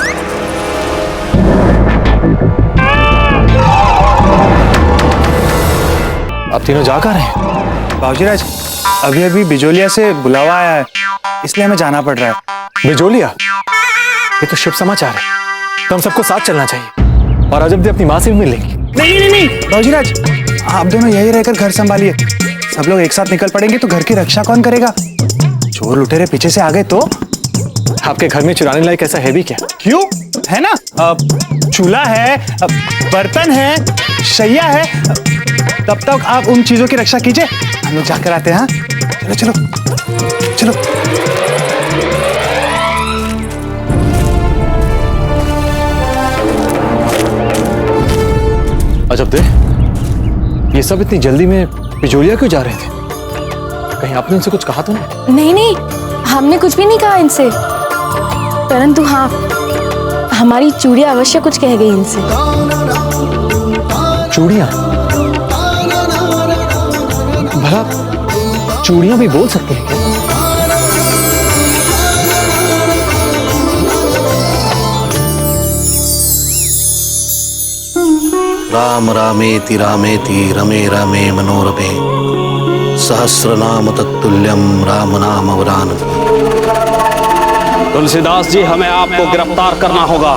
आप तीनों जा कर रहे हैं? बाबूजी राज, अभी बिजोलिया से बुलावा आया है, इसलिए हमें जाना पड़ रहा है। बिजोलिया? ये तो शुभ समाचार है। तो हम सबको साथ चलना चाहिए और अजब अपनी माँ से भी मिलेंगे। नहीं बाबूजी राज, आप दोनों यही रहकर घर संभालिए। सब लोग एक साथ निकल पड़ेंगे तो घर की रक्षा कौन करेगा? चोर लुटेरे पीछे से आ गए तो? आपके घर में चुराने लायक ऐसा है भी क्या? क्यों, है ना, चूल्हा है, बर्तन है, शैया है। तब तक आप उन चीजों की रक्षा कीजिए, हम लोग जाकर आते हैं। हाँ, चलो। अजब दे, ये सब इतनी जल्दी में बिजोलिया क्यों जा रहे थे? कहीं आपने उनसे कुछ कहा तो नहीं? नहीं, हमने कुछ भी नहीं कहा इनसे। परंतु हाँ, हमारी चूड़ियां अवश्य कुछ कह गई इनसे। चूड़ियां? भला चूड़ियां भी बोल सकते हैं क्या? राम रामेति रमे रामे मनोरमे सहस्रनाम तत्तुल्यम राम नाम वरानने। तुलसीदास जी, हमें आपको गिरफ्तार करना होगा।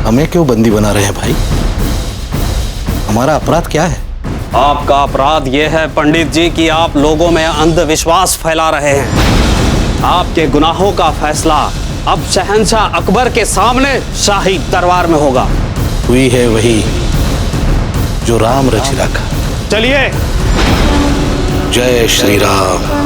हमें क्यों बंदी बना रहे हैं भाई? हमारा अपराध क्या है? आपका अपराध यह है पंडित जी कि आप लोगों में अंधविश्वास फैला रहे हैं। आपके गुनाहों का फैसला अब शहंशाह अकबर के सामने शाही दरबार में होगा। हुई है वही जो राम रचि रखा। चलिए। जय श्री राम।